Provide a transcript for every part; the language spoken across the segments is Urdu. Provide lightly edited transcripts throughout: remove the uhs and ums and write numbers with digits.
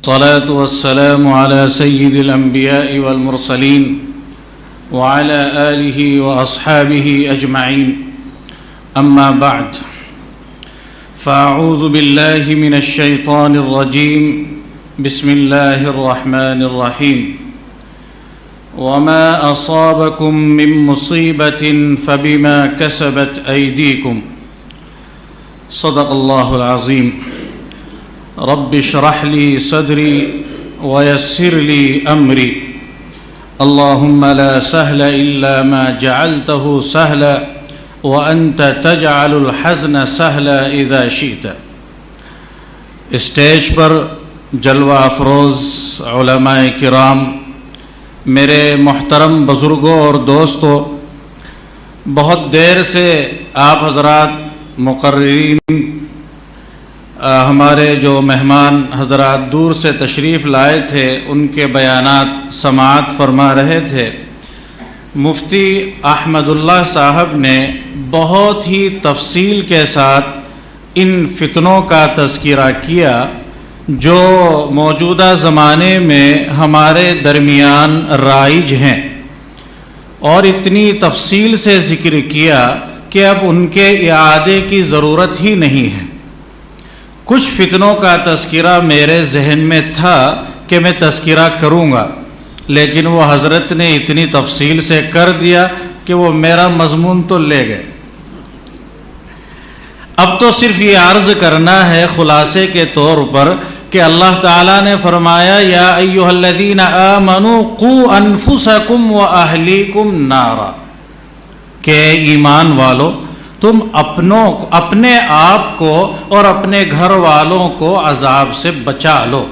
الصلاة والسلام على سيد الأنبياء والمرسلين وعلى آله وأصحابه أجمعين أما بعد فأعوذ بالله من الشيطان الرجيم بسم الله الرحمن الرحيم وما أصابكم من مصيبة فبما كسبت أيديكم صدق الله العظيم رب اشرح لي صدري ويسر لي أمري اللهم لا سهل إلا ما جعلته سهلا وأنت تجعل الحزن سهلا إذا شئت۔ اسٹیج پر جلوہ افروز علماء کرام، میرے محترم بزرگوں اور دوستوں، بہت دیر سے آپ حضرات مقررین، ہمارے جو مہمان حضرات دور سے تشریف لائے تھے ان کے بیانات سماعت فرما رہے تھے۔ مفتی احمد اللہ صاحب نے بہت ہی تفصیل کے ساتھ ان فتنوں کا تذکرہ کیا جو موجودہ زمانے میں ہمارے درمیان رائج ہیں، اور اتنی تفصیل سے ذکر کیا کہ اب ان کے اعادے کی ضرورت ہی نہیں ہے۔ کچھ فتنوں کا تذکرہ میرے ذہن میں تھا کہ میں تذکرہ کروں گا، لیکن وہ حضرت نے اتنی تفصیل سے کر دیا کہ وہ میرا مضمون تو لے گئے۔ اب تو صرف یہ عرض کرنا ہے خلاصے کے طور پر کہ اللہ تعالیٰ نے فرمایا یا ایھا الذین آمنوا قوا انفسکم واہلیکم نارا، کہ ایمان والو تم اپنے آپ کو اور اپنے گھر والوں کو عذاب سے بچا لو۔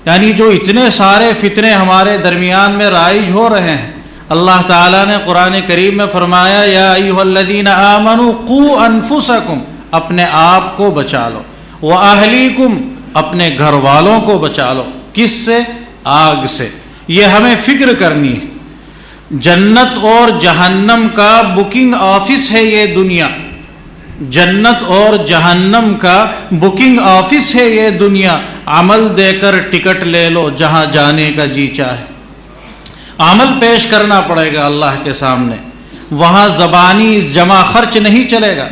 یعنی جو اتنے سارے فتنے ہمارے درمیان میں رائج ہو رہے ہیں، اللہ تعالیٰ نے قرآن کریم میں فرمایا یا ایھا الذین آمنوا قوا انفسکم، اپنے آپ کو بچا لو، واہلیکم، اپنے گھر والوں کو بچا لو۔ کس سے؟ آگ سے۔ یہ ہمیں فکر کرنی ہے۔ جنت اور جہنم کا بکنگ آفس ہے یہ دنیا، جنت اور جہنم کا بکنگ آفس ہے یہ دنیا۔ عمل دے کر ٹکٹ لے لو جہاں جانے کا جی چاہے، عمل پیش کرنا پڑے گا اللہ کے سامنے، وہاں زبانی جمع خرچ نہیں چلے گا۔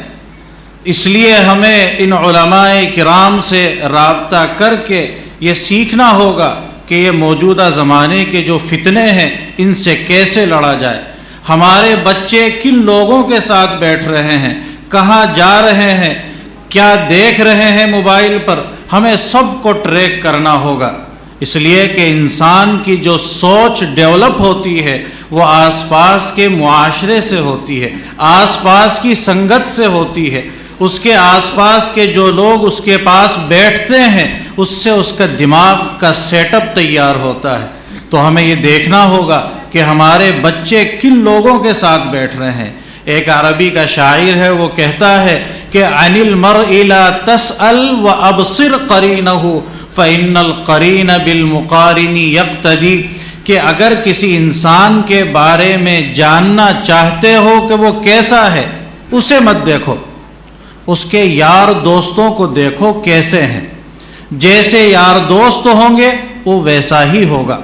اس لیے ہمیں ان علماء کرام سے رابطہ کر کے یہ سیکھنا ہوگا کہ یہ موجودہ زمانے کے جو فتنے ہیں ان سے کیسے لڑا جائے۔ ہمارے بچے کن لوگوں کے ساتھ بیٹھ رہے ہیں، کہاں جا رہے ہیں، کیا دیکھ رہے ہیں موبائل پر، ہمیں سب کو ٹریک کرنا ہوگا۔ اس لیے کہ انسان کی جو سوچ ڈیولپ ہوتی ہے وہ آس پاس کے معاشرے سے ہوتی ہے، آس پاس کی سنگت سے ہوتی ہے، اس کے آس پاس کے جو لوگ اس کے پاس بیٹھتے ہیں اس سے اس کا دماغ کا سیٹ اپ تیار ہوتا ہے۔ تو ہمیں یہ دیکھنا ہوگا کہ ہمارے بچے کن لوگوں کے ساتھ بیٹھ رہے ہیں۔ ایک عربی کا شاعر ہے، وہ کہتا ہے کہ عن المرء لا تسأل وابصر قرینہ فإن القرین بالمقارن یقتدی، کہ اگر کسی انسان کے بارے میں جاننا چاہتے ہو کہ وہ کیسا ہے، اسے مت دیکھو، اس کے یار دوستوں کو دیکھو کیسے ہیں، جیسے یار دوست ہوں گے وہ ویسا ہی ہوگا۔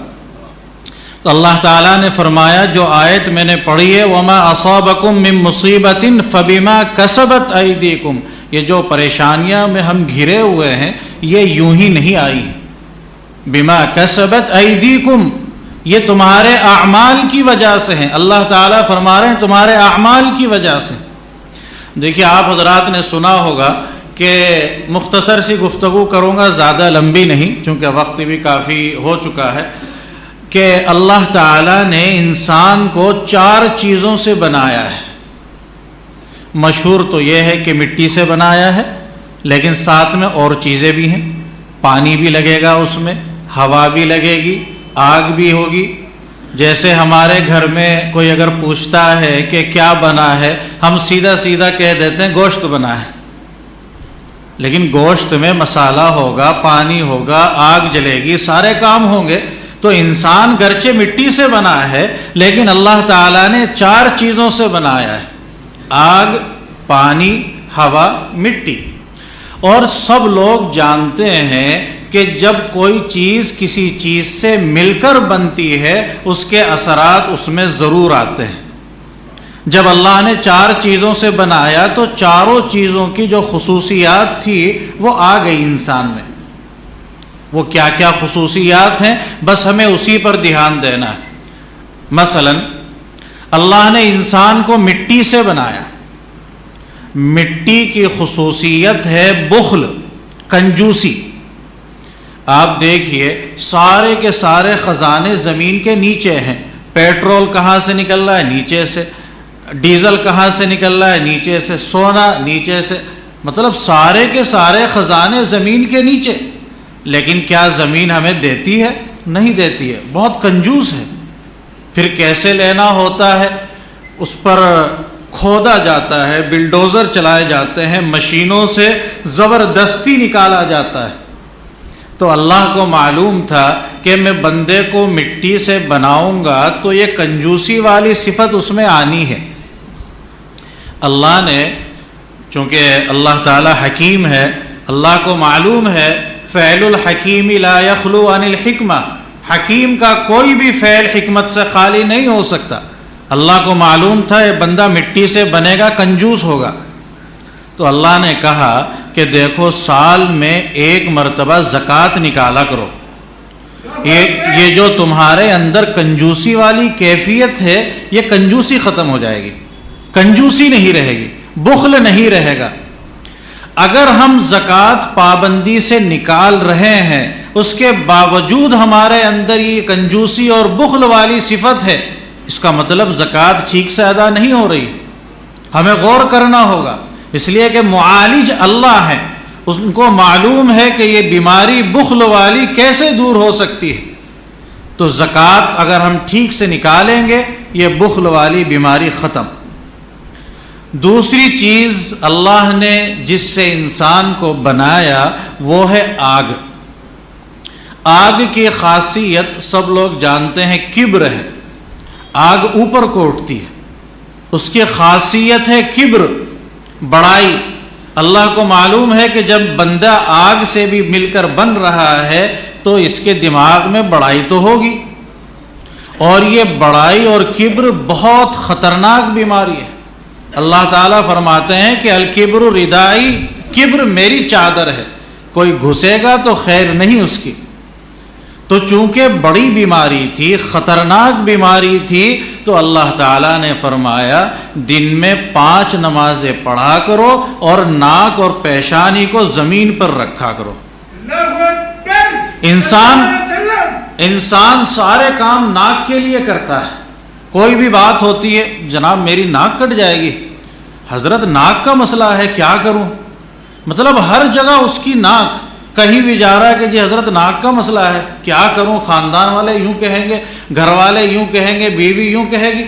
تو اللہ تعالیٰ نے فرمایا، جو آیت میں نے پڑھی ہے وَمَا أَصَابَكُم مِّن مُّصِيبَةٍ فَبِمَا كَسَبَتْ أَيْدِيكُمْ، یہ جو پریشانیاں میں ہم گھرے ہوئے ہیں یہ یوں ہی نہیں آئی، بِمَا كَسَبَتْ أَيْدِيكُمْ، یہ تمہارے اعمال کی وجہ سے ہیں۔ اللہ تعالیٰ فرما رہے ہیں تمہارے اعمال کی وجہ سے۔ دیکھیے آپ حضرات نے سنا ہوگا کہ مختصر سی گفتگو کروں گا، زیادہ لمبی نہیں چونکہ وقت بھی کافی ہو چکا ہے، کہ اللہ تعالیٰ نے انسان کو 4 چیزوں سے بنایا ہے۔ مشہور تو یہ ہے کہ مٹی سے بنایا ہے، لیکن ساتھ میں اور چیزیں بھی ہیں، پانی بھی لگے گا اس میں، ہوا بھی لگے گی، آگ بھی ہوگی۔ جیسے ہمارے گھر میں کوئی اگر پوچھتا ہے کہ کیا بنا ہے، ہم سیدھا سیدھا کہہ دیتے ہیں گوشت بنا ہے، لیکن گوشت میں مسالہ ہوگا، پانی ہوگا، آگ جلے گی، سارے کام ہوں گے۔ تو انسان گرچہ مٹی سے بنا ہے لیکن اللہ تعالیٰ نے 4 چیزوں سے بنایا ہے، آگ، پانی، ہوا، مٹی۔ اور سب لوگ جانتے ہیں کہ جب کوئی چیز کسی چیز سے مل کر بنتی ہے اس کے اثرات اس میں ضرور آتے ہیں۔ جب اللہ نے 4 چیزوں سے بنایا تو چاروں چیزوں کی جو خصوصیات تھی وہ آ گئی انسان میں۔ وہ کیا کیا خصوصیات ہیں، بس ہمیں اسی پر دھیان دینا ہے۔ مثلا اللہ نے انسان کو مٹی سے بنایا۔ مٹی کی خصوصیت ہے بخل، کنجوسی۔ آپ دیکھیے سارے کے سارے خزانے زمین کے نیچے ہیں۔ پیٹرول کہاں سے نکل رہا ہے؟ نیچے سے۔ ڈیزل کہاں سے نکل رہا ہے؟ نیچے سے۔ سونا نیچے سے۔ مطلب سارے کے سارے خزانے زمین کے نیچے، لیکن کیا زمین ہمیں دیتی ہے؟ نہیں دیتی ہے، بہت کنجوس ہے۔ پھر کیسے لینا ہوتا ہے؟ اس پر کھودا جاتا ہے، بلڈوزر چلائے جاتے ہیں، مشینوں سے زبردستی نکالا جاتا ہے۔ تو اللہ کو معلوم تھا کہ میں بندے کو مٹی سے بناؤں گا تو یہ کنجوسی والی صفت اس میں آنی ہے۔ اللہ نے، چونکہ اللہ تعالی حکیم ہے، اللہ کو معلوم ہے فعل الحکیم لا یخلو عن الحکمہ، حکیم کا کوئی بھی فعل حکمت سے خالی نہیں ہو سکتا۔ اللہ کو معلوم تھا یہ بندہ مٹی سے بنے گا، کنجوس ہوگا، تو اللہ نے کہا کہ دیکھو سال میں 1 مرتبہ زکوٰۃ نکالا کرو۔ یہ جو تمہارے اندر کنجوسی والی کیفیت ہے یہ کنجوسی ختم ہو جائے گی، کنجوسی نہیں رہے گی، بخل نہیں رہے گا۔ اگر ہم زکوٰۃ پابندی سے نکال رہے ہیں اس کے باوجود ہمارے اندر یہ کنجوسی اور بخل والی صفت ہے، اس کا مطلب زکوٰۃ ٹھیک سے ادا نہیں ہو رہی، ہمیں غور کرنا ہوگا۔ اس لیے کہ معالج اللہ ہے، ان کو معلوم ہے کہ یہ بیماری بخل والی کیسے دور ہو سکتی ہے۔ تو زکوٰۃ اگر ہم ٹھیک سے نکالیں گے یہ بخل والی بیماری ختم۔ دوسری چیز اللہ نے جس سے انسان کو بنایا وہ ہے آگ۔ آگ کی خاصیت سب لوگ جانتے ہیں، کبر ہے۔ آگ اوپر کو اٹھتی ہے، اس کی خاصیت ہے کبر، بڑائی۔ اللہ کو معلوم ہے کہ جب بندہ آگ سے بھی مل کر بن رہا ہے تو اس کے دماغ میں بڑائی تو ہوگی، اور یہ بڑائی اور کبر بہت خطرناک بیماری ہے۔ اللہ تعالیٰ فرماتے ہیں کہ الکبر ردائی، کبر میری چادر ہے، کوئی گھسے گا تو خیر نہیں اس کی۔ تو چونکہ بڑی بیماری تھی، خطرناک بیماری تھی، تو اللہ تعالیٰ نے فرمایا دن میں 5 نمازیں پڑھا کرو اور ناک اور پیشانی کو زمین پر رکھا کرو۔ انسان سارے کام ناک کے لیے کرتا ہے۔ کوئی بھی بات ہوتی ہے، جناب میری ناک کٹ جائے گی، حضرت ناک کا مسئلہ ہے کیا کروں؟ مطلب ہر جگہ اس کی ناک، کہیں بھی جا رہا ہے کہ جی حضرت ناک کا مسئلہ ہے کیا کروں، خاندان والے یوں کہیں گے، گھر والے یوں کہیں گے، بیوی یوں کہے گی،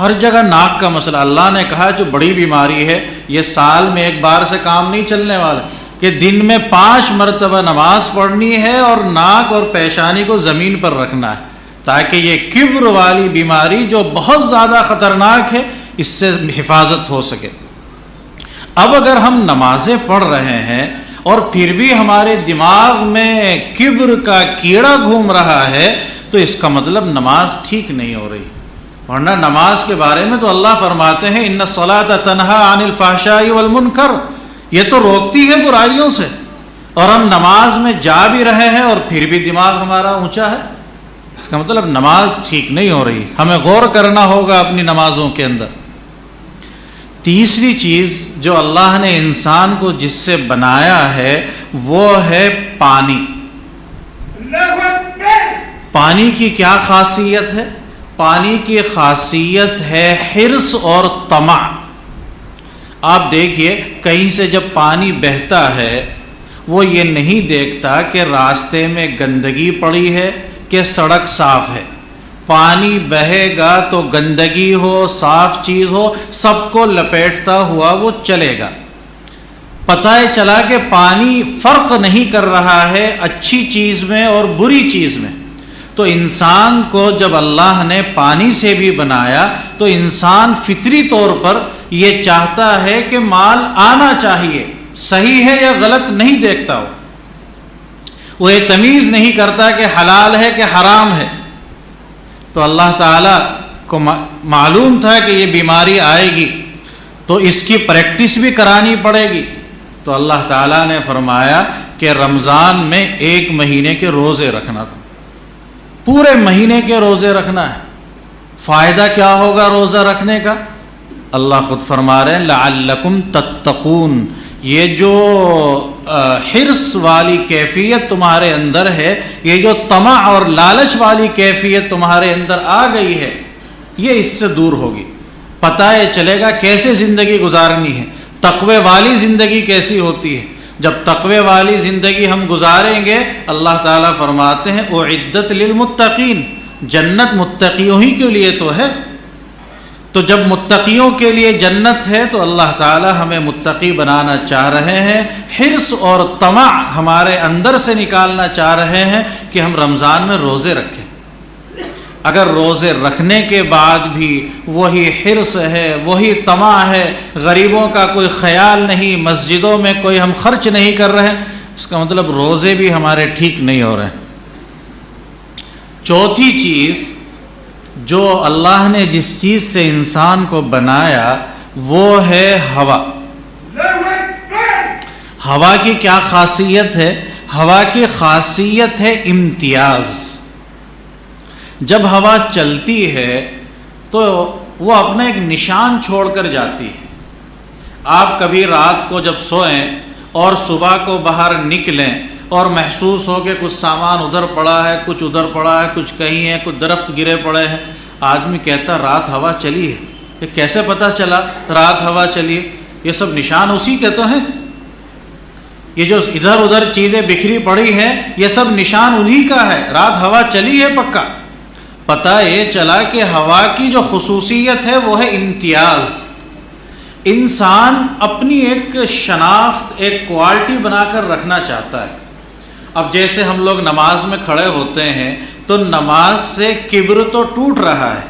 ہر جگہ ناک کا مسئلہ۔ اللہ نے کہا جو بڑی بیماری ہے یہ سال میں 1 بار سے کام نہیں چلنے والا، کہ دن میں 5 مرتبہ نماز پڑھنی ہے اور ناک اور پیشانی کو زمین پر رکھنا ہے، تاکہ یہ کبر والی بیماری جو بہت زیادہ خطرناک ہے اس سے حفاظت ہو سکے۔ اب اگر ہم نمازیں پڑھ رہے ہیں اور پھر بھی ہمارے دماغ میں کبر کا کیڑا گھوم رہا ہے تو اس کا مطلب نماز ٹھیک نہیں ہو رہی۔ ورنہ نماز کے بارے میں تو اللہ فرماتے ہیں ان الصلاۃ تنہی عن الفحشاء والمنکر، یہ تو روکتی ہے برائیوں سے، اور ہم نماز میں جا بھی رہے ہیں اور پھر بھی دماغ ہمارا اونچا ہے، اس کا مطلب نماز ٹھیک نہیں ہو رہی، ہمیں غور کرنا ہوگا اپنی نمازوں کے اندر۔ تیسری چیز جو اللہ نے انسان کو جس سے بنایا ہے وہ ہے پانی۔ پانی کی کیا خاصیت ہے؟ پانی کی خاصیت ہے حرص اور طمع۔ آپ دیکھیے کہیں سے جب پانی بہتا ہے وہ یہ نہیں دیکھتا کہ راستے میں گندگی پڑی ہے کہ سڑک صاف ہے۔ پانی بہے گا تو گندگی ہو، صاف چیز ہو، سب کو لپیٹتا ہوا وہ چلے گا۔ پتہ چلا کہ پانی فرق نہیں کر رہا ہے اچھی چیز میں اور بری چیز میں۔ تو انسان کو جب اللہ نے پانی سے بھی بنایا تو انسان فطری طور پر یہ چاہتا ہے کہ مال آنا چاہیے، صحیح ہے یا غلط نہیں دیکھتا ہو، وہ یہ تمیز نہیں کرتا کہ حلال ہے کہ حرام ہے۔ تو اللہ تعالیٰ کو معلوم تھا کہ یہ بیماری آئے گی تو اس کی پریکٹس بھی کرانی پڑے گی، تو اللہ تعالیٰ نے فرمایا کہ رمضان میں 1 مہینے کے روزے رکھنا تھا، پورے مہینے کے روزے رکھنا ہے۔ فائدہ کیا ہوگا روزہ رکھنے کا؟ اللہ خود فرما رہے ہیں لعلکم تتقون، یہ جو حرص والی کیفیت تمہارے اندر ہے، یہ جو طمع اور لالچ والی کیفیت تمہارے اندر آ گئی ہے، یہ اس سے دور ہوگی۔ پتہ یہ چلے گا کیسے زندگی گزارنی ہے، تقوی والی زندگی کیسی ہوتی ہے۔ جب تقوی والی زندگی ہم گزاریں گے، اللہ تعالیٰ فرماتے ہیں اعدت للمتقین، جنت متقیوں ہی کے لیے تو ہے۔ تو جب متقیوں کے لیے جنت ہے تو اللہ تعالیٰ ہمیں متقی بنانا چاہ رہے ہیں، حرص اور طمع ہمارے اندر سے نکالنا چاہ رہے ہیں کہ ہم رمضان میں روزے رکھیں۔ اگر روزے رکھنے کے بعد بھی وہی حرص ہے، وہی طمع ہے، غریبوں کا کوئی خیال نہیں، مسجدوں میں کوئی ہم خرچ نہیں کر رہے ہیں، اس کا مطلب روزے بھی ہمارے ٹھیک نہیں ہو رہے ہیں۔ چوتھی چیز جو اللہ نے جس چیز سے انسان کو بنایا وہ ہے ہوا۔ ہوا کی کیا خاصیت ہے؟ ہوا کی خاصیت ہے امتیاز۔ جب ہوا چلتی ہے تو وہ اپنا ایک نشان چھوڑ کر جاتی ہے۔ آپ کبھی رات کو جب سوئیں اور صبح کو باہر نکلیں اور محسوس ہو کہ کچھ سامان ادھر پڑا ہے، کچھ ادھر پڑا ہے، کچھ کہیں ہے، کچھ درخت گرے پڑے ہیں، آدمی کہتا رات ہوا چلی ہے۔ یہ کیسے پتہ چلا رات ہوا چلی ہے؟ یہ سب نشان اسی کے تو ہیں۔ یہ جو ادھر ادھر چیزیں بکھری پڑی ہیں یہ سب نشان انہی کا ہے، رات ہوا چلی ہے پکا۔ پتہ یہ چلا کہ ہوا کی جو خصوصیت ہے وہ ہے امتیاز۔ انسان اپنی ایک شناخت، ایک کوالٹی بنا کر رکھنا چاہتا ہے۔ اب جیسے ہم لوگ نماز میں کھڑے ہوتے ہیں تو نماز سے کبر تو ٹوٹ رہا ہے،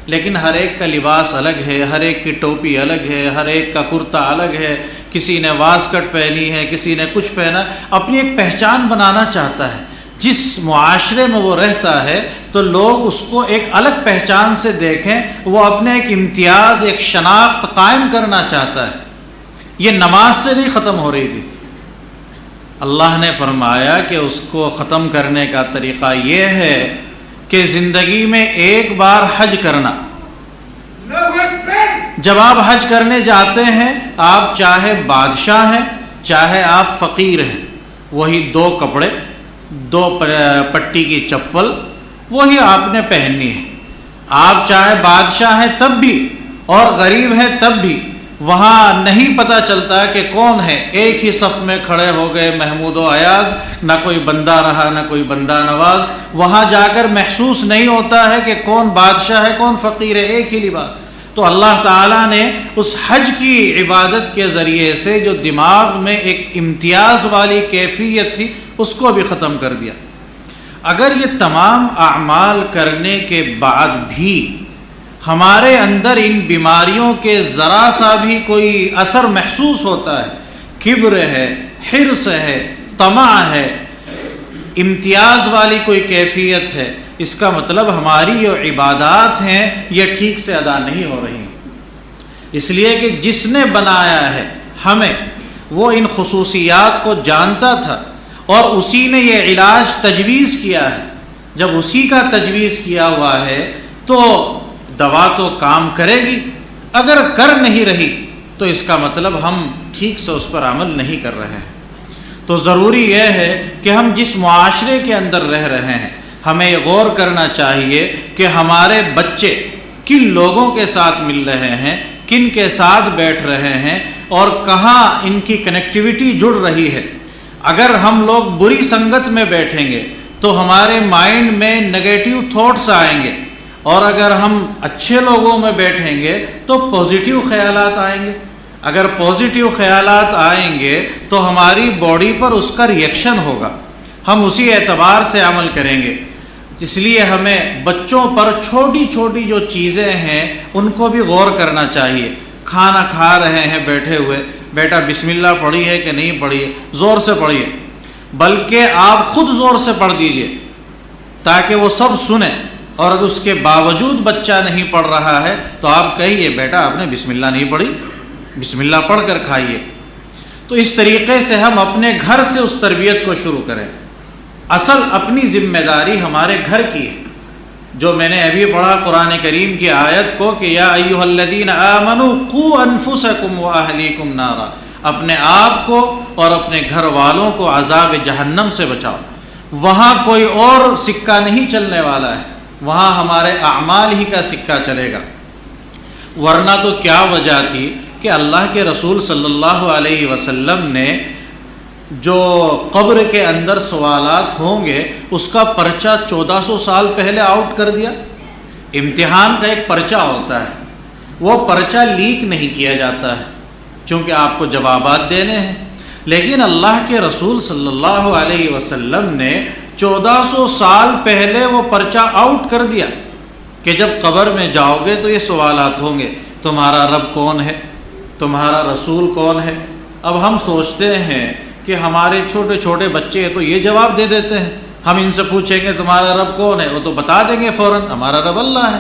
لیکن ہر ایک کا لباس الگ ہے، ہر ایک کی ٹوپی الگ ہے، ہر ایک کا کرتا الگ ہے، کسی نے واسکٹ پہنی ہے، کسی نے کچھ پہنا، اپنی ایک پہچان بنانا چاہتا ہے۔ جس معاشرے میں وہ رہتا ہے تو لوگ اس کو ایک الگ پہچان سے دیکھیں، وہ اپنے ایک امتیاز، ایک شناخت قائم کرنا چاہتا ہے۔ یہ نماز سے نہیں ختم ہو رہی تھی۔ اللہ نے فرمایا کہ اس کو ختم کرنے کا طریقہ یہ ہے کہ زندگی میں ایک بار حج کرنا۔ جب آپ حج کرنے جاتے ہیں، آپ چاہے بادشاہ ہیں چاہے آپ فقیر ہیں، وہی 2 کپڑے، 2 پٹی کی چپل وہی آپ نے پہننی ہے۔ آپ چاہے بادشاہ ہیں تب بھی اور غریب ہیں تب بھی، وہاں نہیں پتہ چلتا کہ کون ہے۔ ایک ہی صف میں کھڑے ہو گئے محمود و ایاز، نہ کوئی بندہ رہا نہ کوئی بندہ نواز۔ وہاں جا کر محسوس نہیں ہوتا ہے کہ کون بادشاہ ہے کون فقیر ہے، ایک ہی لباس۔ تو اللہ تعالیٰ نے اس حج کی عبادت کے ذریعے سے جو دماغ میں ایک امتیاز والی کیفیت تھی اس کو بھی ختم کر دیا۔ اگر یہ تمام اعمال کرنے کے بعد بھی ہمارے اندر ان بیماریوں کے ذرا سا بھی کوئی اثر محسوس ہوتا ہے، کبر ہے، حرص ہے، طمع ہے، امتیاز والی کوئی کیفیت ہے، اس کا مطلب ہماری جو عبادات ہیں یہ ٹھیک سے ادا نہیں ہو رہی۔ اس لیے کہ جس نے بنایا ہے ہمیں، وہ ان خصوصیات کو جانتا تھا اور اسی نے یہ علاج تجویز کیا ہے۔ جب اسی کا تجویز کیا ہوا ہے تو دوا تو کام کرے گی، اگر کر نہیں رہی تو اس کا مطلب ہم ٹھیک سے اس پر عمل نہیں کر رہے ہیں۔ تو ضروری یہ ہے کہ ہم جس معاشرے کے اندر رہ رہے ہیں ہمیں یہ غور کرنا چاہیے کہ ہمارے بچے کن لوگوں کے ساتھ مل رہے ہیں، کن کے ساتھ بیٹھ رہے ہیں اور کہاں ان کی کنیکٹیویٹی جڑ رہی ہے۔ اگر ہم لوگ بری سنگت میں بیٹھیں گے تو ہمارے مائنڈ میں نگیٹیو تھاٹس آئیں گے، اور اگر ہم اچھے لوگوں میں بیٹھیں گے تو پازیٹیو خیالات آئیں گے۔ اگر پازیٹیو خیالات آئیں گے تو ہماری باڈی پر اس کا ریئیکشن ہوگا، ہم اسی اعتبار سے عمل کریں گے۔ اس لیے ہمیں بچوں پر چھوٹی چھوٹی جو چیزیں ہیں ان کو بھی غور کرنا چاہیے۔ کھانا کھا رہے ہیں بیٹھے ہوئے، بیٹا بسم اللہ پڑھی ہے کہ نہیں پڑھی ہے؟ زور سے پڑھیے۔ بلکہ آپ خود زور سے پڑھ دیجئے تاکہ وہ سب سنیں، اور اگر اس کے باوجود بچہ نہیں پڑھ رہا ہے تو آپ کہیے بیٹا آپ نے بسم اللہ نہیں پڑھی، بسم اللہ پڑھ کر کھائیے۔ تو اس طریقے سے ہم اپنے گھر سے اس تربیت کو شروع کریں۔ اصل اپنی ذمہ داری ہمارے گھر کی ہے، جو میں نے ابھی پڑھا قرآن کریم کی آیت کو کہ یا ایھا الذین آمنوا قوا انفسکم واہلیکم نارا، اپنے آپ کو اور اپنے گھر والوں کو عذاب جہنم سے بچاؤ۔ وہاں کوئی اور سکہ نہیں چلنے والا ہے، وہاں ہمارے اعمال ہی کا سکہ چلے گا۔ ورنہ تو کیا وجہ تھی کہ اللہ کے رسول صلی اللہ علیہ وسلم نے جو قبر کے اندر سوالات ہوں گے اس کا پرچہ 1400 سال پہلے آؤٹ کر دیا۔ امتحان کا ایک پرچہ ہوتا ہے، وہ پرچہ لیک نہیں کیا جاتا ہے چونکہ آپ کو جوابات دینے ہیں، لیکن اللہ کے رسول صلی اللہ علیہ وسلم نے 1400 سال پہلے وہ پرچہ آؤٹ کر دیا کہ جب قبر میں جاؤ گے تو یہ سوالات ہوں گے، تمہارا رب کون ہے، تمہارا رسول کون ہے۔ اب ہم سوچتے ہیں کہ ہمارے چھوٹے چھوٹے بچے تو یہ جواب دے دیتے ہیں، ہم ان سے پوچھیں گے تمہارا رب کون ہے، وہ تو بتا دیں گے فوراً ہمارا رب اللہ ہے،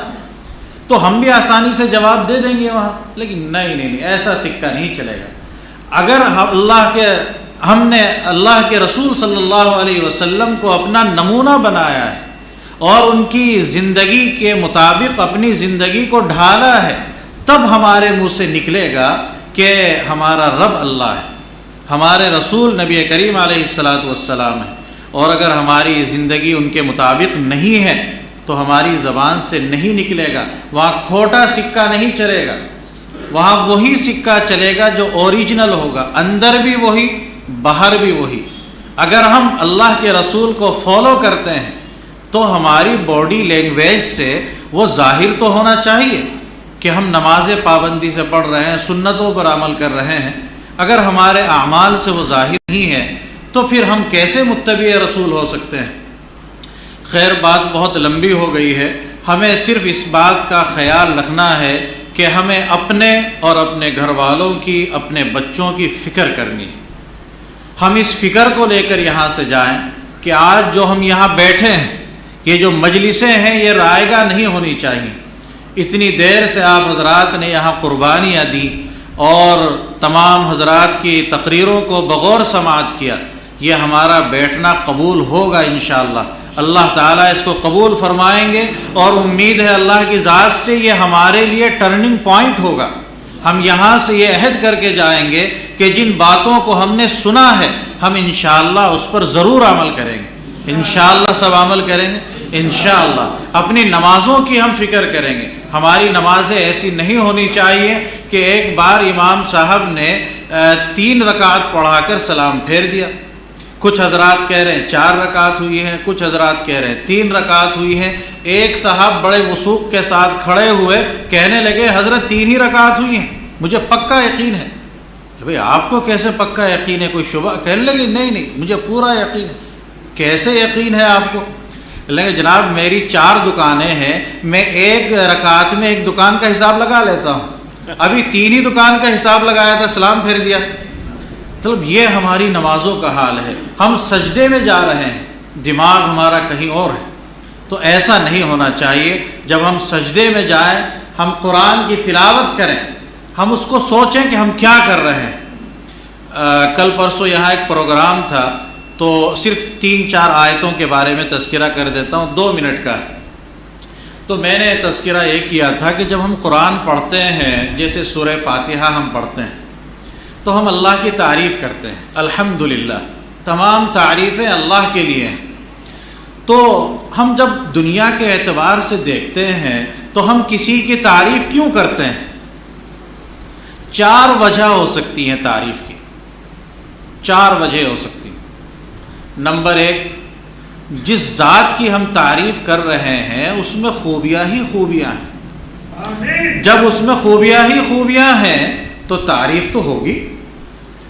تو ہم بھی آسانی سے جواب دے دیں گے وہاں۔ لیکن نہیں، ایسا سکہ نہیں چلے گا۔ اگر ہم نے اللہ کے رسول صلی اللہ علیہ وسلم کو اپنا نمونہ بنایا ہے اور ان کی زندگی کے مطابق اپنی زندگی کو ڈھالا ہے، تب ہمارے منہ سے نکلے گا کہ ہمارا رب اللہ ہے، ہمارے رسول نبی کریم علیہ السلام ہے۔ اور اگر ہماری زندگی ان کے مطابق نہیں ہے تو ہماری زبان سے نہیں نکلے گا، وہاں کھوٹا سکہ نہیں چلے گا، وہاں وہی سکہ چلے گا جو اوریجنل ہوگا، اندر بھی وہی باہر بھی وہی۔ اگر ہم اللہ کے رسول کو فالو کرتے ہیں تو ہماری باڈی لینگویج سے وہ ظاہر تو ہونا چاہیے کہ ہم نماز پابندی سے پڑھ رہے ہیں، سنتوں پر عمل کر رہے ہیں۔ اگر ہمارے اعمال سے وہ ظاہر نہیں ہے تو پھر ہم کیسے متبع رسول ہو سکتے ہیں؟ خیر بات بہت لمبی ہو گئی ہے، ہمیں صرف اس بات کا خیال رکھنا ہے کہ ہمیں اپنے اور اپنے گھر والوں کی، اپنے بچوں کی فکر کرنی ہے۔ ہم اس فکر کو لے کر یہاں سے جائیں کہ آج جو ہم یہاں بیٹھے ہیں، یہ جو مجلسیں ہیں، یہ رائگاں نہیں ہونی چاہیے۔ اتنی دیر سے آپ حضرات نے یہاں قربانیاں دی اور تمام حضرات کی تقریروں کو بغور سماعت کیا، یہ ہمارا بیٹھنا قبول ہوگا انشاءاللہ۔ اللہ تعالیٰ اس کو قبول فرمائیں گے اور امید ہے اللہ کی ذات سے یہ ہمارے لیے ٹرننگ پوائنٹ ہوگا۔ ہم یہاں سے یہ عہد کر کے جائیں گے کہ جن باتوں کو ہم نے سنا ہے ہم انشاءاللہ اس پر ضرور عمل کریں گے، انشاءاللہ سب عمل کریں گے انشاءاللہ۔ اپنی نمازوں کی ہم فکر کریں گے، ہماری نمازیں ایسی نہیں ہونی چاہیے کہ ایک بار امام صاحب نے 3 رکعت پڑھا کر سلام پھیر دیا۔ کچھ حضرات کہہ رہے ہیں 4 رکعت ہوئی ہیں، کچھ حضرات کہہ رہے ہیں 3 رکعت ہوئی ہیں۔ ایک صاحب بڑے وثوق کے ساتھ کھڑے ہوئے کہنے لگے حضرت 3 ہی رکعت ہوئی ہیں، مجھے پکا یقین ہے۔ بھئی آپ کو کیسے پکا یقین ہے؟ کوئی شبہ؟ کہنے لگے نہیں مجھے پورا یقین ہے۔ کیسے یقین ہے آپ کو؟ لیکن جناب میری 4 دکانیں ہیں، میں ایک رکعت میں ایک دکان کا حساب لگا لیتا ہوں، ابھی 3 ہی دکان کا حساب لگایا تھا، سلام پھیر دیا۔ مطلب یہ ہماری نمازوں کا حال ہے، ہم سجدے میں جا رہے ہیں، دماغ ہمارا کہیں اور ہے۔ تو ایسا نہیں ہونا چاہیے۔ جب ہم سجدے میں جائیں، ہم قرآن کی تلاوت کریں، ہم اس کو سوچیں کہ ہم کیا کر رہے ہیں۔ کل پرسوں یہاں ایک پروگرام تھا تو صرف 3-4 آیتوں کے بارے میں تذکرہ کر دیتا ہوں، 2 منٹ کا۔ تو میں نے تذکرہ یہ کیا تھا کہ جب ہم قرآن پڑھتے ہیں، جیسے سورہ فاتحہ ہم پڑھتے ہیں تو ہم اللہ کی تعریف کرتے ہیں، الحمدللہ، تمام تعریفیں اللہ کے لیے ہیں۔ تو ہم جب دنیا کے اعتبار سے دیکھتے ہیں تو ہم کسی کی تعریف کیوں کرتے ہیں؟ 4 وجہ ہو سکتی ہیں تعریف کی، 4 وجہ ہو سکتی ہیں۔ نمبر 1، جس ذات کی ہم تعریف کر رہے ہیں اس میں خوبیاں ہی خوبیاں ہیں۔ جب اس میں خوبیاں ہی خوبیاں ہیں تو تعریف تو ہوگی،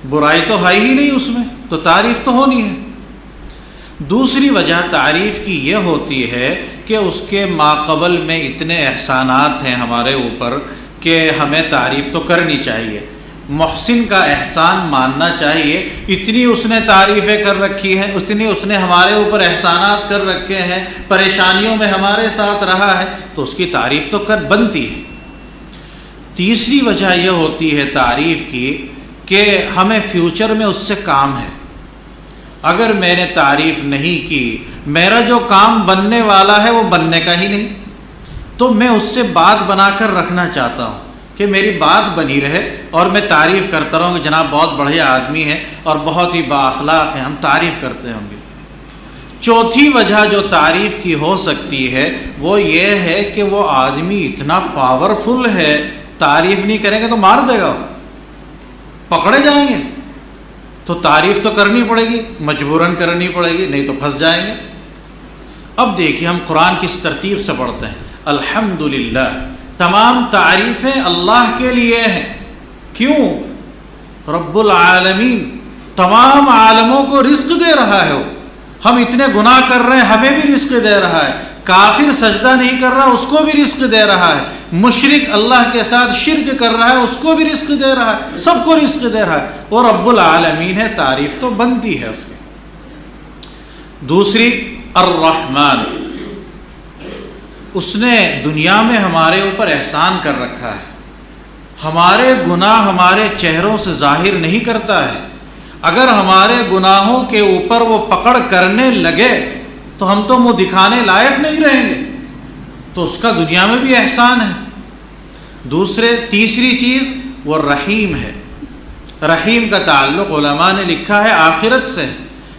برائی تو ہے ہی نہیں اس میں، تو تعریف تو ہونی ہے۔ دوسری وجہ تعریف کی یہ ہوتی ہے کہ اس کے ماقبل میں اتنے احسانات ہیں ہمارے اوپر کہ ہمیں تعریف تو کرنی چاہیے۔ محسن کا احسان ماننا چاہیے. اتنی اس نے تعریفیں کر رکھی ہیں، اتنی اس نے ہمارے اوپر احسانات کر رکھے ہیں، پریشانیوں میں ہمارے ساتھ رہا ہے، تو اس کی تعریف تو کر بنتی ہے. تیسری وجہ یہ ہوتی ہے تعریف کی کہ ہمیں فیوچر میں اس سے کام ہے. اگر میں نے تعریف نہیں کی، میرا جو کام بننے والا ہے وہ بننے کا ہی نہیں، تو میں اس سے بات بنا کر رکھنا چاہتا ہوں کہ میری بات بنی رہے اور میں تعریف کرتا رہوں کہ جناب بہت بڑھیا آدمی ہے اور بہت ہی بااخلاق ہے، ہم تعریف کرتے ہوں گے. چوتھی وجہ جو تعریف کی ہو سکتی ہے وہ یہ ہے کہ وہ آدمی اتنا پاورفل ہے، تعریف نہیں کریں گے تو مار دے گا، پکڑے جائیں گے. تو تعریف تو کرنی پڑے گی، مجبوراً کرنی پڑے گی، نہیں تو پھنس جائیں گے. اب دیکھیے ہم قرآن کس ترتیب سے پڑھتے ہیں. الحمدللہ، تمام تعریفیں اللہ کے لیے ہیں. کیوں؟ رب العالمین، تمام عالموں کو رزق دے رہا ہے وہ. ہم اتنے گناہ کر رہے ہیں، ہمیں بھی رزق دے رہا ہے. کافر سجدہ نہیں کر رہا، اس کو بھی رزق دے رہا ہے. مشرک اللہ کے ساتھ شرک کر رہا ہے، اس کو بھی رزق دے رہا ہے. سب کو رزق دے رہا ہے. وہ رب العالمین ہے، تعریف تو بنتی ہے اس کی. دوسری، الرحمن، اس نے دنیا میں ہمارے اوپر احسان کر رکھا ہے. ہمارے گناہ ہمارے چہروں سے ظاہر نہیں کرتا ہے. اگر ہمارے گناہوں کے اوپر وہ پکڑ کرنے لگے تو ہم تو منہ دکھانے لائق نہیں رہیں گے. تو اس کا دنیا میں بھی احسان ہے. تیسری چیز وہ رحیم ہے. رحیم کا تعلق علماء نے لکھا ہے آخرت سے،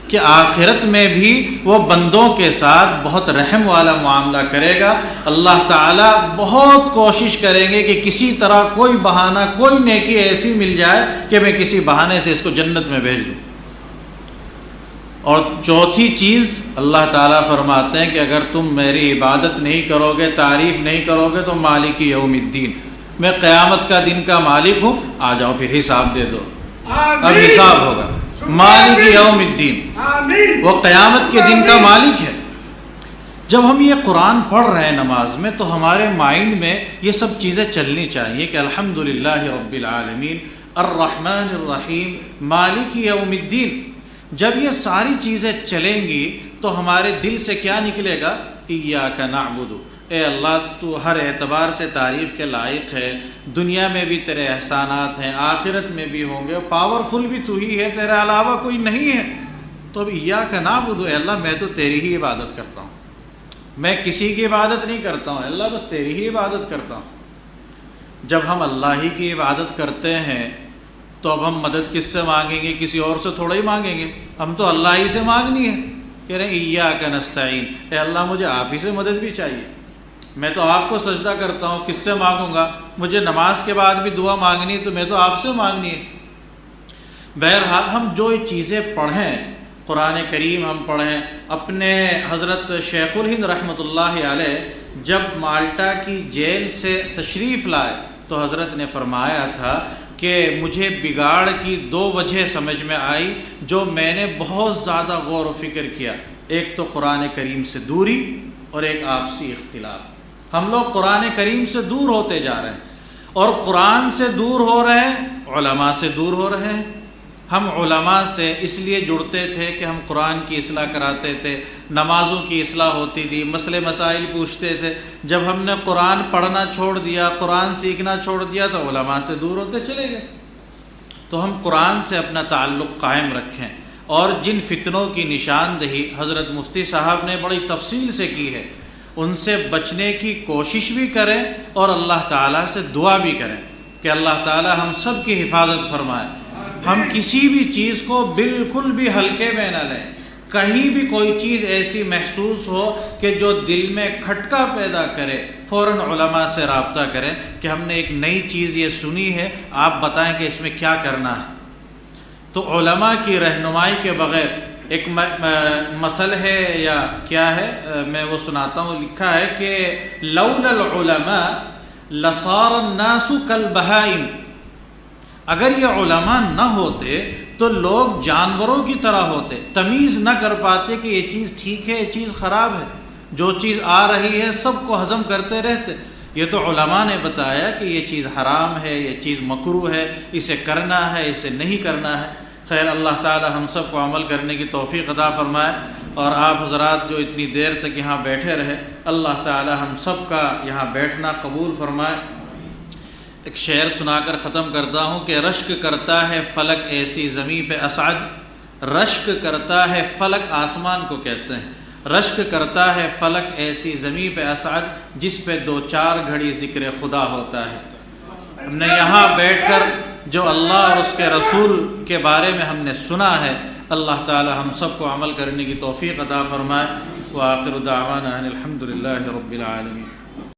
کہ آخرت میں بھی وہ بندوں کے ساتھ بہت رحم والا معاملہ کرے گا. اللہ تعالیٰ بہت کوشش کریں گے کہ کسی طرح کوئی بہانہ، کوئی نیکی ایسی مل جائے کہ میں کسی بہانے سے اس کو جنت میں بھیج دوں. اور چوتھی چیز اللہ تعالیٰ فرماتے ہیں کہ اگر تم میری عبادت نہیں کرو گے، تعریف نہیں کرو گے تو مالک یوم الدین، میں قیامت کا دن کا مالک ہوں، آ جاؤ پھر حساب دے دو، اب حساب ہوگا. مالک یوم الدین، وہ قیامت کے دن کا مالک ہے. جب ہم یہ قرآن پڑھ رہے ہیں نماز میں تو ہمارے مائنڈ میں یہ سب چیزیں چلنی چاہیے کہ الحمدللہ رب العالمین، الرحمن الرحیم، مالک یوم الدین. جب یہ ساری چیزیں چلیں گی تو ہمارے دل سے کیا نکلے گا؟ ایاک نعبد، اے اللہ تو ہر اعتبار سے تعریف کے لائق ہے. دنیا میں بھی تیرے احسانات ہیں، آخرت میں بھی ہوں گے، پاورفل بھی تو ہی ہے، تیرے علاوہ کوئی نہیں ہے. تو اب ایاک نعبد، اے اللہ میں تو تیری ہی عبادت کرتا ہوں، میں کسی کی عبادت نہیں کرتا ہوں، اللہ بس تیری ہی عبادت کرتا ہوں. جب ہم اللہ ہی کی عبادت کرتے ہیں تو اب ہم مدد کس سے مانگیں گے؟ کسی اور سے تھوڑا ہی مانگیں گے، ہم تو اللہ ہی سے مانگنی ہے. کہہ رہے ہیں ایاک نستعین، اے اللہ مجھے آپ ہی سے مدد بھی چاہیے، میں تو آپ کو سجدہ کرتا ہوں، کس سے مانگوں گا؟ مجھے نماز کے بعد بھی دعا مانگنی ہے تو میں تو آپ سے مانگنی ہے. بہرحال ہم جو چیزیں پڑھیں، قرآن کریم ہم پڑھیں. اپنے حضرت شیخ الہند رحمۃ اللہ علیہ جب مالٹا کی جیل سے تشریف لائے تو حضرت نے فرمایا تھا کہ مجھے بگاڑ کی 2 وجہ سمجھ میں آئی جو میں نے بہت زیادہ غور و فکر کیا. ایک تو قرآن کریم سے دوری اور ایک آپسی اختلاف. ہم لوگ قرآن کریم سے دور ہوتے جا رہے ہیں اور قرآن سے دور ہو رہے ہیں، علماء سے دور ہو رہے ہیں. ہم علماء سے اس لیے جڑتے تھے کہ ہم قرآن کی اصلاح کراتے تھے، نمازوں کی اصلاح ہوتی تھی، مسئلے مسائل پوچھتے تھے. جب ہم نے قرآن پڑھنا چھوڑ دیا، قرآن سیکھنا چھوڑ دیا تو علماء سے دور ہوتے چلے گئے. تو ہم قرآن سے اپنا تعلق قائم رکھیں. اور جن فتنوں کی نشاندہی حضرت مفتی صاحب نے بڑی تفصیل سے کی ہے، ان سے بچنے کی کوشش بھی کریں اور اللہ تعالیٰ سے دعا بھی کریں کہ اللہ تعالیٰ ہم سب کی حفاظت فرمائے. ہم کسی بھی چیز کو بالکل بھی ہلکے میں نہ لیں. کہیں بھی کوئی چیز ایسی محسوس ہو کہ جو دل میں کھٹکا پیدا کرے، فوراً علماء سے رابطہ کریں کہ ہم نے ایک نئی چیز یہ سنی ہے، آپ بتائیں کہ اس میں کیا کرنا ہے. تو علماء کی رہنمائی کے بغیر ایک مسئلہ ہے یا کیا ہے، میں وہ سناتا ہوں. لکھا ہے کہ لولا العلماء لصار الناس کالبہائم، اگر یہ علماء نہ ہوتے تو لوگ جانوروں کی طرح ہوتے، تمیز نہ کر پاتے کہ یہ چیز ٹھیک ہے، یہ چیز خراب ہے. جو چیز آ رہی ہے سب کو ہضم کرتے رہتے. یہ تو علماء نے بتایا کہ یہ چیز حرام ہے، یہ چیز مکروہ ہے، اسے کرنا ہے، اسے نہیں کرنا ہے۔ خیر، اللہ تعالی ہم سب کو عمل کرنے کی توفیق عطا فرمائے، اور آپ حضرات جو اتنی دیر تک یہاں بیٹھے رہے، اللہ تعالی ہم سب کا یہاں بیٹھنا قبول فرمائے۔ ایک شعر سنا کر ختم کرتا ہوں کہ رشک کرتا ہے فلک ایسی زمیں پہ اسعد، رشک کرتا ہے فلک آسمان کو کہتے ہیں، رشک کرتا ہے فلک ایسی زمیں پہ اسعد جس پہ 2-4 گھڑی ذکر خدا ہوتا ہے۔ ہم نے یہاں بیٹھ کر جو اللہ اور اس کے رسول کے بارے میں ہم نے سنا ہے، اللہ تعالی ہم سب کو عمل کرنے کی توفیق عطا فرمائے۔ وآخر دعوانا ان الحمد للہ رب العالمین۔